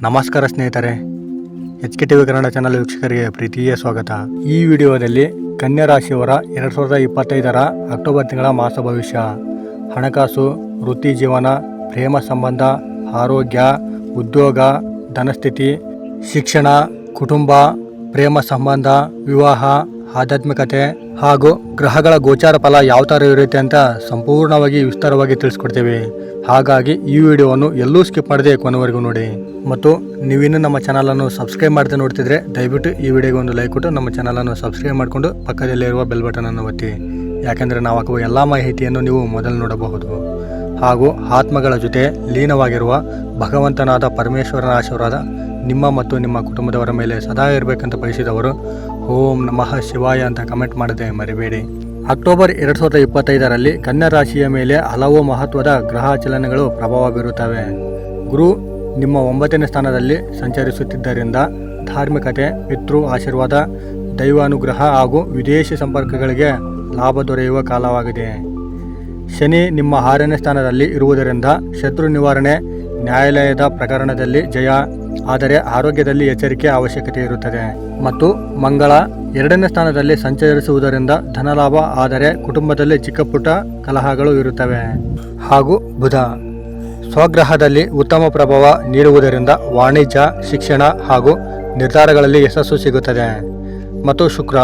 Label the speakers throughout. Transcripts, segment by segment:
Speaker 1: ನಮಸ್ಕಾರ ಸ್ನೇಹಿತರೆ, HK TV Kannada channel ವೀಕ್ಷಕರಿಗೆ ಪ್ರೀತಿಯ ಸ್ವಾಗತ. ಈ ವಿಡಿಯೋದಲ್ಲಿ ಕನ್ಯಾ ರಾಶಿಯವರ 2025ರ ಅಕ್ಟೋಬರ್ ತಿಂಗಳ ಮಾಸ ಭವಿಷ್ಯ, ಹಣಕಾಸು, ವೃತ್ತಿ ಜೀವನ, ಪ್ರೇಮ ಸಂಬಂಧ, ಆರೋಗ್ಯ, ಉದ್ಯೋಗ, ಧನಸ್ಥಿತಿ, ಶಿಕ್ಷಣ, ಕುಟುಂಬ, ಪ್ರೇಮ ಸಂಬಂಧ, ವಿವಾಹ, ಆಧ್ಯಾತ್ಮಿಕತೆ ಹಾಗೂ ಗ್ರಹಗಳ ಗೋಚಾರ ಫಲ ಯಾವ ಥರ ಇರುತ್ತೆ ಅಂತ ಸಂಪೂರ್ಣವಾಗಿ ವಿಸ್ತಾರವಾಗಿ ತಿಳಿಸ್ಕೊಡ್ತೀವಿ. ಹಾಗಾಗಿ ಈ ವಿಡಿಯೋವನ್ನು ಎಲ್ಲೂ ಸ್ಕಿಪ್ ಮಾಡದೆ ಕೊನೆವರೆಗೂ ನೋಡಿ. ಮತ್ತು ನೀವಿನ್ನೂ ನಮ್ಮ ಚಾನಲನ್ನು ಸಬ್ಸ್ಕ್ರೈಬ್ ಮಾಡದೆ ನೋಡ್ತಿದ್ರೆ ದಯವಿಟ್ಟು ಈ ವಿಡಿಯೋಗೆ ಒಂದು ಲೈಕ್ ಕೊಟ್ಟು ನಮ್ಮ ಚಾನಲನ್ನು ಸಬ್ಸ್ಕ್ರೈಬ್ ಮಾಡಿಕೊಂಡು ಪಕ್ಕದಲ್ಲಿರುವ ಬೆಲ್ ಬಟನನ್ನು ಒತ್ತಿ. ಯಾಕೆಂದರೆ ನಾವು ಹಾಕುವ ಎಲ್ಲ ಮಾಹಿತಿಯನ್ನು ನೀವು ಮೊದಲು ನೋಡಬಹುದು. ಹಾಗೂ ಆತ್ಮಗಳ ಜೊತೆ ಲೀನವಾಗಿರುವ ಭಗವಂತನಾದ ಪರಮೇಶ್ವರನ ಆಶೀರ್ವಾದ ನಿಮ್ಮ ಮತ್ತು ನಿಮ್ಮ ಕುಟುಂಬದವರ ಮೇಲೆ ಸದಾ ಇರಬೇಕಂತ ಬಯಸಿದವರು ಓಂ ನಮಃ ಶಿವಾಯ ಅಂತ ಕಮೆಂಟ್ ಮಾಡದೆ ಮರಿಬೇಡಿ. ಅಕ್ಟೋಬರ್ 2025ರಲ್ಲಿ ಕನ್ಯಾ ರಾಶಿಯ ಮೇಲೆ ಹಲವು ಮಹತ್ವದ ಗ್ರಹ ಚಲನೆಗಳು ಪ್ರಭಾವ ಬೀರುತ್ತವೆ. ಗುರು ನಿಮ್ಮ 9ನೇ ಸ್ಥಾನದಲ್ಲಿ ಸಂಚರಿಸುತ್ತಿದ್ದರಿಂದ ಧಾರ್ಮಿಕತೆ, ಪಿತೃ ಆಶೀರ್ವಾದ, ದೈವಾನುಗ್ರಹ ಹಾಗೂ ವಿದೇಶಿ ಸಂಪರ್ಕಗಳಿಗೆ ಲಾಭ ದೊರೆಯುವ ಕಾಲವಾಗಿದೆ. ಶನಿ ನಿಮ್ಮ 6ನೇ ಸ್ಥಾನದಲ್ಲಿ ಇರುವುದರಿಂದ ಶತ್ರು ನಿವಾರಣೆ, ನ್ಯಾಯಾಲಯದ ಪ್ರಕರಣದಲ್ಲಿ ಜಯ, ಆದರೆ ಆರೋಗ್ಯದಲ್ಲಿ ಎಚ್ಚರಿಕೆ ಅವಶ್ಯಕತೆ ಇರುತ್ತದೆ. ಮತ್ತು ಮಂಗಳ 2ನೇ ಸ್ಥಾನದಲ್ಲಿ ಸಂಚರಿಸುವುದರಿಂದ ಧನಲಾಭ, ಆದರೆ ಕುಟುಂಬದಲ್ಲಿ ಚಿಕ್ಕ ಪುಟ್ಟ ಕಲಹಗಳು ಇರುತ್ತವೆ. ಹಾಗೂ ಬುಧ ಸ್ವಗ್ರಹದಲ್ಲಿ ಉತ್ತಮ ಪ್ರಭಾವ ನೀಡುವುದರಿಂದ ವಾಣಿಜ್ಯ, ಶಿಕ್ಷಣ ಹಾಗೂ ನಿರ್ಧಾರಗಳಲ್ಲಿ ಯಶಸ್ಸು ಸಿಗುತ್ತದೆ. ಮತ್ತು ಶುಕ್ರ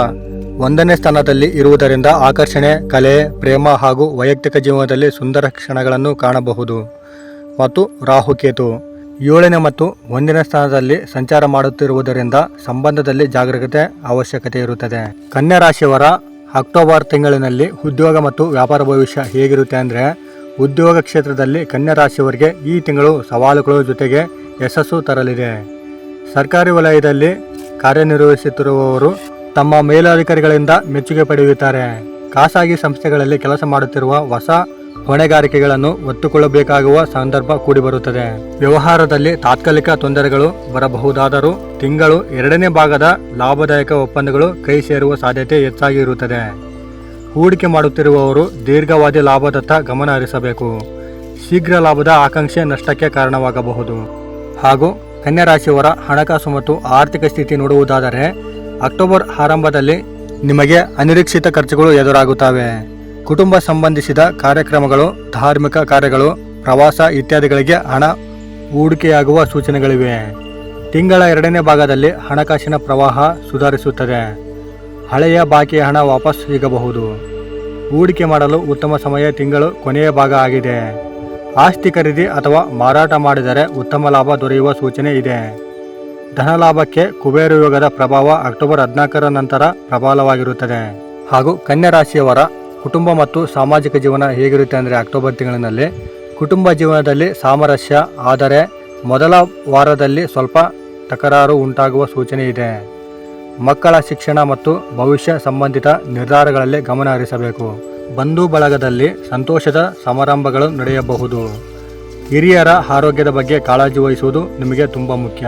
Speaker 1: 1ನೇ ಸ್ಥಾನದಲ್ಲಿ ಇರುವುದರಿಂದ ಆಕರ್ಷಣೆ, ಕಲೆ, ಪ್ರೇಮ ಹಾಗೂ ವೈಯಕ್ತಿಕ ಜೀವನದಲ್ಲಿ ಸುಂದರ ಕ್ಷಣಗಳನ್ನು ಕಾಣಬಹುದು. ಮತ್ತು ರಾಹುಕೇತು 7ನೇ ಮತ್ತು 1ನೇ ಸ್ಥಾನದಲ್ಲಿ ಸಂಚಾರ ಮಾಡುತ್ತಿರುವುದರಿಂದ ಸಂಬಂಧದಲ್ಲಿ ಜಾಗರೂಕತೆ ಅವಶ್ಯಕತೆ ಇರುತ್ತದೆ. ಕನ್ಯಾ ರಾಶಿಯವರ ಅಕ್ಟೋಬರ್ ತಿಂಗಳಿನಲ್ಲಿ ಉದ್ಯೋಗ ಮತ್ತು ವ್ಯಾಪಾರ ಭವಿಷ್ಯ ಹೇಗಿರುತ್ತೆ ಅಂದರೆ, ಉದ್ಯೋಗ ಕ್ಷೇತ್ರದಲ್ಲಿ ಕನ್ಯಾ ರಾಶಿಯವರಿಗೆ ಈ ತಿಂಗಳು ಸವಾಲುಗಳ ಜೊತೆಗೆ ಯಶಸ್ಸು ತರಲಿದೆ. ಸರ್ಕಾರಿ ವಲಯದಲ್ಲಿ ಕಾರ್ಯನಿರ್ವಹಿಸುತ್ತಿರುವವರು ತಮ್ಮ ಮೇಲಧಿಕಾರಿಗಳಿಂದ ಮೆಚ್ಚುಗೆ ಪಡೆಯುತ್ತಾರೆ. ಖಾಸಗಿ ಸಂಸ್ಥೆಗಳಲ್ಲಿ ಕೆಲಸ ಮಾಡುತ್ತಿರುವ ಹೊಸ ಹೊಣೆಗಾರಿಕೆಗಳನ್ನು ಒತ್ತುಕೊಳ್ಳಬೇಕಾಗುವ ಸಂದರ್ಭ ಕೂಡಿಬರುತ್ತದೆ. ವ್ಯವಹಾರದಲ್ಲಿ ತಾತ್ಕಾಲಿಕ ತೊಂದರೆಗಳು ಬರಬಹುದಾದರೂ ತಿಂಗಳು 2ನೇ ಭಾಗದ ಲಾಭದಾಯಕ ಒಪ್ಪಂದಗಳು ಕೈ ಸೇರುವ ಸಾಧ್ಯತೆ ಹೆಚ್ಚಾಗಿ ಇರುತ್ತದೆ. ಹೂಡಿಕೆ ಮಾಡುತ್ತಿರುವವರು ದೀರ್ಘಾವಧಿ ಲಾಭದತ್ತ ಗಮನ ಹರಿಸಬೇಕು. ಶೀಘ್ರ ಲಾಭದ ಆಕಾಂಕ್ಷೆ ನಷ್ಟಕ್ಕೆ ಕಾರಣವಾಗಬಹುದು. ಹಾಗೂ ಕನ್ಯಾ ರಾಶಿಯವರ ಹಣಕಾಸು ಮತ್ತು ಆರ್ಥಿಕ ಸ್ಥಿತಿ ನೋಡುವುದಾದರೆ ಅಕ್ಟೋಬರ್ ಆರಂಭದಲ್ಲಿ ನಿಮಗೆ ಅನಿರೀಕ್ಷಿತ ಖರ್ಚುಗಳು ಎದುರಾಗುತ್ತವೆ. ಕುಟುಂಬ ಸಂಬಂಧಿಸಿದ ಕಾರ್ಯಕ್ರಮಗಳು, ಧಾರ್ಮಿಕ ಕಾರ್ಯಗಳು, ಪ್ರವಾಸ ಇತ್ಯಾದಿಗಳಿಗೆ ಹಣ ಹೂಡಿಕೆಯಾಗುವ ಸೂಚನೆಗಳಿವೆ. ತಿಂಗಳ 2ನೇ ಭಾಗದಲ್ಲಿ ಹಣಕಾಸಿನ ಪ್ರವಾಹ ಸುಧಾರಿಸುತ್ತದೆ. ಹಳೆಯ ಬಾಕಿಯ ಹಣ ವಾಪಸ್ ಸಿಗಬಹುದು. ಹೂಡಿಕೆ ಮಾಡಲು ಉತ್ತಮ ಸಮಯ ತಿಂಗಳು ಕೊನೆಯ ಭಾಗ ಆಗಿದೆ. ಆಸ್ತಿ ಖರೀದಿ ಅಥವಾ ಮಾರಾಟ ಮಾಡಿದರೆ ಉತ್ತಮ ಲಾಭ ದೊರೆಯುವ ಸೂಚನೆ ಇದೆ. ಧನಲಾಭಕ್ಕೆ ಕುಬೇರ ಯೋಗದ ಪ್ರಭಾವ ಅಕ್ಟೋಬರ್ 14ರ ನಂತರ ಪ್ರಬಲವಾಗಿರುತ್ತದೆ. ಹಾಗೂ ಕನ್ಯಾ ರಾಶಿಯವರ ಕುಟುಂಬ ಮತ್ತು ಸಾಮಾಜಿಕ ಜೀವನ ಹೇಗಿರುತ್ತೆ ಅಂದರೆ, ಅಕ್ಟೋಬರ್ ತಿಂಗಳಿನಲ್ಲಿ ಕುಟುಂಬ ಜೀವನದಲ್ಲಿ ಸಾಮರಸ್ಯ, ಆದರೆ ಮೊದಲ ವಾರದಲ್ಲಿ ಸ್ವಲ್ಪ ತಕರಾರು ಉಂಟಾಗುವ ಸೂಚನೆ ಇದೆ. ಮಕ್ಕಳ ಶಿಕ್ಷಣ ಮತ್ತು ಭವಿಷ್ಯ ಸಂಬಂಧಿತ ನಿರ್ಧಾರಗಳಲ್ಲಿ ಗಮನ ಹರಿಸಬೇಕು. ಬಂಧು ಬಳಗದಲ್ಲಿ ಸಂತೋಷದ ಸಮಾರಂಭಗಳು ನಡೆಯಬಹುದು. ಹಿರಿಯರ ಆರೋಗ್ಯದ ಬಗ್ಗೆ ಕಾಳಜಿ ವಹಿಸುವುದು ನಿಮಗೆ ತುಂಬ ಮುಖ್ಯ.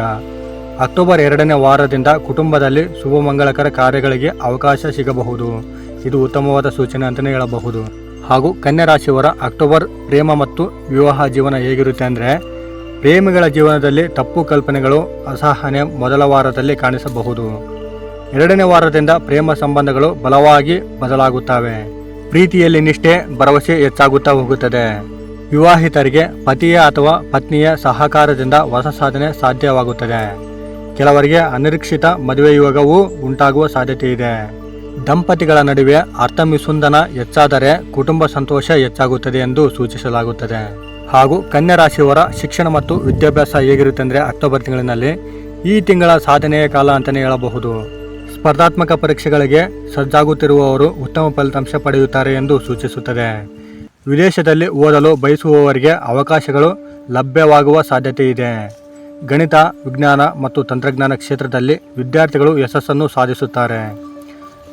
Speaker 1: ಅಕ್ಟೋಬರ್ 2ನೇ ವಾರದಿಂದ ಕುಟುಂಬದಲ್ಲಿ ಶುಭಮಂಗಳಕರ ಕಾರ್ಯಗಳಿಗೆ ಅವಕಾಶ ಸಿಗಬಹುದು. ಇದು ಉತ್ತಮವಾದ ಸೂಚನೆ ಅಂತಲೇ ಹೇಳಬಹುದು. ಹಾಗೂ ಕನ್ಯಾ ರಾಶಿಯವರ ಅಕ್ಟೋಬರ್ ಪ್ರೇಮ ಮತ್ತು ವಿವಾಹ ಜೀವನ ಹೇಗಿರುತ್ತೆ ಅಂದರೆ, ಪ್ರೇಮಿಗಳ ಜೀವನದಲ್ಲಿ ತಪ್ಪು ಕಲ್ಪನೆಗಳು, ಅಸಹನೆ ಮೊದಲ ವಾರದಲ್ಲಿ ಕಾಣಿಸಬಹುದು. 2ನೇ ವಾರದಿಂದ ಪ್ರೇಮ ಸಂಬಂಧಗಳು ಬಲವಾಗಿ ಬದಲಾಗುತ್ತವೆ. ಪ್ರೀತಿಯಲ್ಲಿ ನಿಷ್ಠೆ, ಭರವಸೆ ಹೆಚ್ಚಾಗುತ್ತಾ ಹೋಗುತ್ತದೆ. ವಿವಾಹಿತರಿಗೆ ಪತಿಯ ಅಥವಾ ಪತ್ನಿಯ ಸಹಕಾರದಿಂದ ಹೊಸ ಸಾಧನೆ ಸಾಧ್ಯವಾಗುತ್ತದೆ. ಕೆಲವರಿಗೆ ಅನಿರೀಕ್ಷಿತ ಮದುವೆ ಯೋಗವೂ ಉಂಟಾಗುವ ಸಾಧ್ಯತೆ ಇದೆ. ದಂಪತಿಗಳ ನಡುವೆ ಅರ್ಥಮಿಸುಂದನ ಹೆಚ್ಚಾದರೆ ಕುಟುಂಬ ಸಂತೋಷ ಹೆಚ್ಚಾಗುತ್ತದೆ ಎಂದು ಸೂಚಿಸಲಾಗುತ್ತದೆ. ಹಾಗೂ ಕನ್ಯಾ ರಾಶಿಯವರ ಶಿಕ್ಷಣ ಮತ್ತು ವಿದ್ಯಾಭ್ಯಾಸ ಹೇಗಿರುತ್ತೆ ಅಂದರೆ, ಅಕ್ಟೋಬರ್ ತಿಂಗಳಿನಲ್ಲಿ ಈ ತಿಂಗಳ ಸಾಧನೆಯ ಕಾಲ ಅಂತಲೇ ಹೇಳಬಹುದು. ಸ್ಪರ್ಧಾತ್ಮಕ ಪರೀಕ್ಷೆಗಳಿಗೆ ಸಜ್ಜಾಗುತ್ತಿರುವವರು ಉತ್ತಮ ಫಲಿತಾಂಶ ಪಡೆಯುತ್ತಾರೆ ಎಂದು ಸೂಚಿಸುತ್ತದೆ. ವಿದೇಶದಲ್ಲಿ ಓದಲು ಬಯಸುವವರಿಗೆ ಅವಕಾಶಗಳು ಲಭ್ಯವಾಗುವ ಸಾಧ್ಯತೆ ಇದೆ. ಗಣಿತ, ವಿಜ್ಞಾನ ಮತ್ತು ತಂತ್ರಜ್ಞಾನ ಕ್ಷೇತ್ರದಲ್ಲಿ ವಿದ್ಯಾರ್ಥಿಗಳು ಯಶಸ್ಸನ್ನು ಸಾಧಿಸುತ್ತಾರೆ.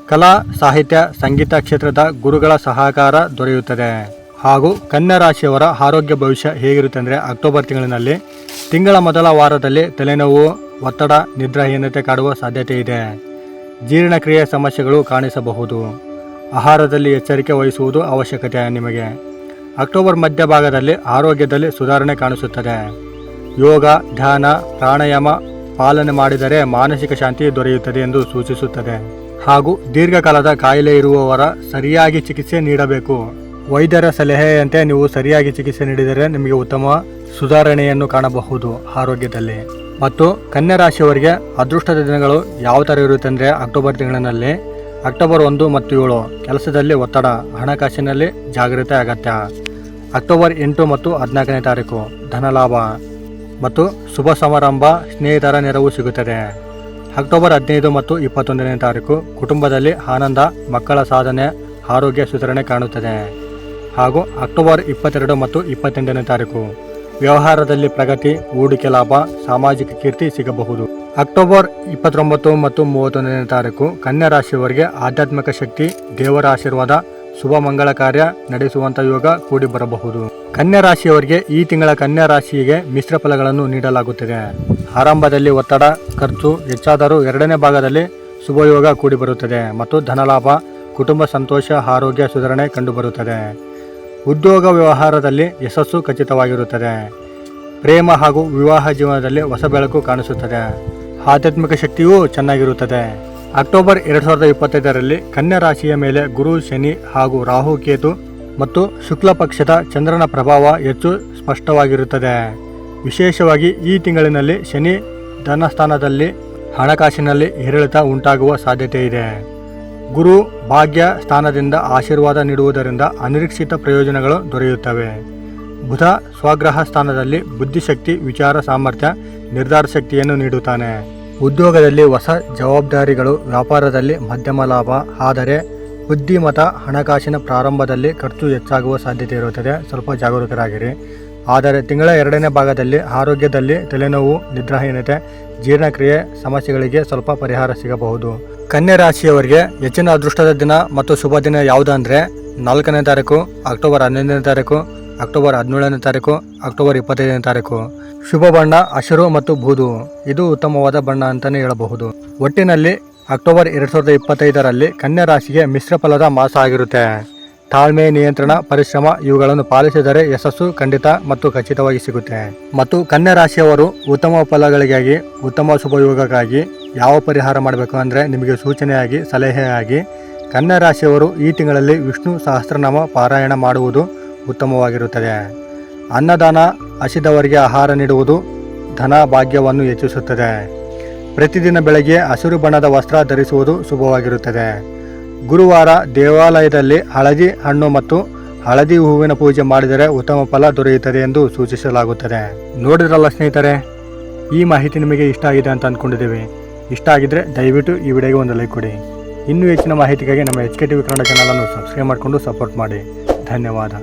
Speaker 1: ಕಲಾ, ಸಾಹಿತ್ಯ, ಸಂಗೀತ ಕ್ಷೇತ್ರದ ಗುರುಗಳ ಸಹಕಾರ ದೊರೆಯುತ್ತದೆ. ಹಾಗೂ ಕನ್ಯಾ ರಾಶಿಯವರ ಆರೋಗ್ಯ ಭವಿಷ್ಯ ಹೇಗಿರುತ್ತೆ ಅಂದರೆ, ಅಕ್ಟೋಬರ್ ತಿಂಗಳಿನಲ್ಲಿ ತಿಂಗಳ ಮೊದಲ ವಾರದಲ್ಲಿ ತಲೆನೋವು, ಒತ್ತಡ, ನಿದ್ರಾಹೀನತೆ ಕಾಡುವ ಸಾಧ್ಯತೆ ಇದೆ. ಜೀರ್ಣಕ್ರಿಯೆ ಸಮಸ್ಯೆಗಳು ಕಾಣಿಸಬಹುದು. ಆಹಾರದಲ್ಲಿ ಎಚ್ಚರಿಕೆ ವಹಿಸುವುದು ಅವಶ್ಯಕತೆ ನಿಮಗೆ. ಅಕ್ಟೋಬರ್ ಮಧ್ಯಭಾಗದಲ್ಲಿ ಆರೋಗ್ಯದಲ್ಲಿ ಸುಧಾರಣೆ ಕಾಣಿಸುತ್ತದೆ. ಯೋಗ, ಧ್ಯಾನ, ಪ್ರಾಣಾಯಾಮ ಪಾಲನೆ ಮಾಡಿದರೆ ಮಾನಸಿಕ ಶಾಂತಿ ದೊರೆಯುತ್ತದೆ ಎಂದು ಸೂಚಿಸುತ್ತದೆ. ಹಾಗೂ ದೀರ್ಘಕಾಲದ ಕಾಯಿಲೆ ಇರುವವರ ಸರಿಯಾಗಿ ಚಿಕಿತ್ಸೆ ನೀಡಬೇಕು. ವೈದ್ಯರ ಸಲಹೆಯಂತೆ ನೀವು ಸರಿಯಾಗಿ ಚಿಕಿತ್ಸೆ ನೀಡಿದರೆ ನಿಮಗೆ ಉತ್ತಮ ಸುಧಾರಣೆಯನ್ನು ಕಾಣಬಹುದು ಆರೋಗ್ಯದಲ್ಲಿ. ಮತ್ತು ಕನ್ಯಾ ರಾಶಿಯವರಿಗೆ ಅದೃಷ್ಟದ ದಿನಗಳು ಯಾವ ಥರ ಇರುತ್ತೆ ಅಂದರೆ ಅಕ್ಟೋಬರ್ ತಿಂಗಳಿನಲ್ಲಿ ಅಕ್ಟೋಬರ್ 1 ಮತ್ತು 7 ಕೆಲಸದಲ್ಲಿ ಒತ್ತಡ, ಹಣಕಾಸಿನಲ್ಲಿ ಜಾಗ್ರತೆ ಅಗತ್ಯ. ಅಕ್ಟೋಬರ್ 8 ಮತ್ತು 14ನೇ ತಾರೀಕು ಧನಲಾಭ ಮತ್ತು ಶುಭ ಸಮಾರಂಭ, ಸ್ನೇಹಿತರ ನೆರವು ಸಿಗುತ್ತದೆ. ಅಕ್ಟೋಬರ್ 15 ಮತ್ತು 21ನೇ ತಾರೀಕು ಕುಟುಂಬದಲ್ಲಿ ಆನಂದ, ಮಕ್ಕಳ ಸಾಧನೆ, ಆರೋಗ್ಯ ಸುಧಾರಣೆ ಕಾಣುತ್ತದೆ. ಹಾಗೂ ಅಕ್ಟೋಬರ್ 22 ಮತ್ತು 28ನೇ ತಾರೀಕು ವ್ಯವಹಾರದಲ್ಲಿ ಪ್ರಗತಿ, ಹೂಡಿಕೆ ಲಾಭ, ಸಾಮಾಜಿಕ ಕೀರ್ತಿ ಸಿಗಬಹುದು. ಅಕ್ಟೋಬರ್ 29 ಮತ್ತು 31ನೇ ತಾರೀಕು ಕನ್ಯಾ ರಾಶಿಯವರಿಗೆ ಆಧ್ಯಾತ್ಮಿಕ ಶಕ್ತಿ, ದೇವರ ಆಶೀರ್ವಾದ, ಶುಭ ಮಂಗಳ ಕಾರ್ಯ ನಡೆಸುವಂಥ ಯೋಗ ಕೂಡಿ ಬರಬಹುದು. ಕನ್ಯಾ ರಾಶಿಯವರಿಗೆ ಈ ತಿಂಗಳ ಕನ್ಯಾ ರಾಶಿಗೆ ಮಿಶ್ರ ಫಲಗಳನ್ನು ನೀಡಲಾಗುತ್ತದೆ. ಆರಂಭದಲ್ಲಿ ಒತ್ತಡ, ಖರ್ಚು ಹೆಚ್ಚಾದರೂ 2ನೇ ಭಾಗದಲ್ಲಿ ಶುಭಯೋಗ ಕೂಡಿ ಬರುತ್ತದೆ ಮತ್ತು ಧನಲಾಭ, ಕುಟುಂಬ ಸಂತೋಷ, ಆರೋಗ್ಯ ಸುಧಾರಣೆ ಕಂಡುಬರುತ್ತದೆ. ಉದ್ಯೋಗ ವ್ಯವಹಾರದಲ್ಲಿ ಯಶಸ್ಸು ಖಚಿತವಾಗಿರುತ್ತದೆ. ಪ್ರೇಮ ಹಾಗೂ ವಿವಾಹ ಜೀವನದಲ್ಲಿ ಹೊಸ ಬೆಳಕು ಕಾಣಿಸುತ್ತದೆ. ಆಧ್ಯಾತ್ಮಿಕ ಶಕ್ತಿಯೂ ಚೆನ್ನಾಗಿರುತ್ತದೆ. ಅಕ್ಟೋಬರ್ 2025ರಲ್ಲಿ ಕನ್ಯಾ ರಾಶಿಯ ಮೇಲೆ ಗುರು, ಶನಿ ಹಾಗೂ ರಾಹು, ಕೇತು ಮತ್ತು ಶುಕ್ಲ ಪಕ್ಷದ ಚಂದ್ರನ ಪ್ರಭಾವ ಹೆಚ್ಚು ಸ್ಪಷ್ಟವಾಗಿರುತ್ತದೆ. ವಿಶೇಷವಾಗಿ ಈ ತಿಂಗಳಿನಲ್ಲಿ ಶನಿ ಧನಸ್ಥಾನದಲ್ಲಿ ಹಣಕಾಸಿನಲ್ಲಿ ಏರಿಳಿತ ಉಂಟಾಗುವ ಸಾಧ್ಯತೆ ಇದೆ. ಗುರು ಭಾಗ್ಯ ಸ್ಥಾನದಿಂದ ಆಶೀರ್ವಾದ ನೀಡುವುದರಿಂದ ಅನಿರೀಕ್ಷಿತ ಪ್ರಯೋಜನಗಳು ದೊರೆಯುತ್ತವೆ. ಬುಧ ಸ್ವಗ್ರಹ ಸ್ಥಾನದಲ್ಲಿ ಬುದ್ಧಿಶಕ್ತಿ, ವಿಚಾರ ಸಾಮರ್ಥ್ಯ, ನಿರ್ಧಾರ ಶಕ್ತಿಯನ್ನು ನೀಡುತ್ತಾನೆ. ಉದ್ಯೋಗದಲ್ಲಿ ಹೊಸ ಜವಾಬ್ದಾರಿಗಳು, ವ್ಯಾಪಾರದಲ್ಲಿ ಮಧ್ಯಮ ಲಾಭ, ಆದರೆ ಬುದ್ಧಿಮತ, ಹಣಕಾಸಿನ ಪ್ರಾರಂಭದಲ್ಲಿ ಖರ್ಚು ಹೆಚ್ಚಾಗುವ ಸಾಧ್ಯತೆ ಇರುತ್ತದೆ. ಸ್ವಲ್ಪ ಜಾಗರೂಕರಾಗಿರಿ. ಆದರೆ ತಿಂಗಳ 2ನೇ ಭಾಗದಲ್ಲಿ ಆರೋಗ್ಯದಲ್ಲಿ ತಲೆನೋವು, ನಿದ್ರಾಹೀನತೆ, ಜೀರ್ಣಕ್ರಿಯೆ ಸಮಸ್ಯೆಗಳಿಗೆ ಸ್ವಲ್ಪ ಪರಿಹಾರ ಸಿಗಬಹುದು. ಕನ್ಯಾ ರಾಶಿಯವರಿಗೆ ಹೆಚ್ಚಿನ ಅದೃಷ್ಟದ ದಿನ ಮತ್ತು ಶುಭ ದಿನ ಯಾವುದು ಅಂದರೆ 4ನೇ ತಾರೀಕು, ಅಕ್ಟೋಬರ್ 11ನೇ ತಾರೀಕು, ಅಕ್ಟೋಬರ್ 17ನೇ ತಾರೀಕು, ಅಕ್ಟೋಬರ್ 25ನೇ ತಾರೀಕು. ಶುಭ ಬಣ್ಣ ಹಸಿರು ಮತ್ತು ಬೂದು. ಇದು ಉತ್ತಮವಾದ ಬಣ್ಣ ಅಂತಲೇ ಹೇಳಬಹುದು. ಒಟ್ಟಿನಲ್ಲಿ ಅಕ್ಟೋಬರ್ 2025ರಲ್ಲಿ ಕನ್ಯಾ ರಾಶಿಗೆ ಮಿಶ್ರ ಫಲದ ಮಾಸ ಆಗಿರುತ್ತೆ. ತಾಳ್ಮೆ, ನಿಯಂತ್ರಣ, ಪರಿಶ್ರಮ ಇವುಗಳನ್ನು ಪಾಲಿಸಿದರೆ ಯಶಸ್ಸು ಖಂಡಿತ ಮತ್ತು ಖಚಿತವಾಗಿ ಸಿಗುತ್ತೆ. ಮತ್ತು ಕನ್ಯಾ ರಾಶಿಯವರು ಉತ್ತಮ ಫಲಗಳಿಗಾಗಿ, ಉತ್ತಮ ಶುಭಯೋಗಕ್ಕಾಗಿ ಯಾವ ಪರಿಹಾರ ಮಾಡಬೇಕು ಅಂದರೆ ನಿಮಗೆ ಸೂಚನೆಯಾಗಿ, ಸಲಹೆಯಾಗಿ ಕನ್ಯಾ ರಾಶಿಯವರು ಈ ತಿಂಗಳಲ್ಲಿ ವಿಷ್ಣು ಸಹಸ್ರನಾಮ ಪಾರಾಯಣ ಮಾಡುವುದು ಉತ್ತಮವಾಗಿರುತ್ತದೆ. ಅನ್ನದಾನ, ಹಸಿದವರಿಗೆ ಆಹಾರ ನೀಡುವುದು ಧನ ಭಾಗ್ಯವನ್ನು ಹೆಚ್ಚಿಸುತ್ತದೆ. ಪ್ರತಿದಿನ ಬೆಳಗ್ಗೆ ಹಸಿರು ಬಣ್ಣದ ವಸ್ತ್ರ ಧರಿಸುವುದು ಶುಭವಾಗಿರುತ್ತದೆ. ಗುರುವಾರ ದೇವಾಲಯದಲ್ಲಿ ಹಳದಿ ಹಣ್ಣು ಮತ್ತು ಹಳದಿ ಹೂವಿನ ಪೂಜೆ ಮಾಡಿದರೆ ಉತ್ತಮ ಫಲ ದೊರೆಯುತ್ತದೆ ಎಂದು ಸೂಚಿಸಲಾಗುತ್ತದೆ. ನೋಡಿದ್ರಲ್ಲ ಸ್ನೇಹಿತರೆ, ಈ ಮಾಹಿತಿ ನಿಮಗೆ ಇಷ್ಟ ಆಗಿದೆ ಅಂತ ಅಂದ್ಕೊಂಡಿದ್ದೀವಿ. ಇಷ್ಟ ಆಗಿದ್ದರೆ ದಯವಿಟ್ಟು ಈ ವಿಡಿಯೋಗೆ ಒಂದು ಲೈಕ್ ಕೊಡಿ. ಇನ್ನೂ ಹೆಚ್ಚಿನ ಮಾಹಿತಿಗಾಗಿ ನಮ್ಮ HK TV ಕನ್ನಡ ಚಾನಲನ್ನು ಸಬ್ಸ್ಕ್ರೈಬ್ ಮಾಡಿಕೊಂಡು ಸಪೋರ್ಟ್ ಮಾಡಿ. ಧನ್ಯವಾದ.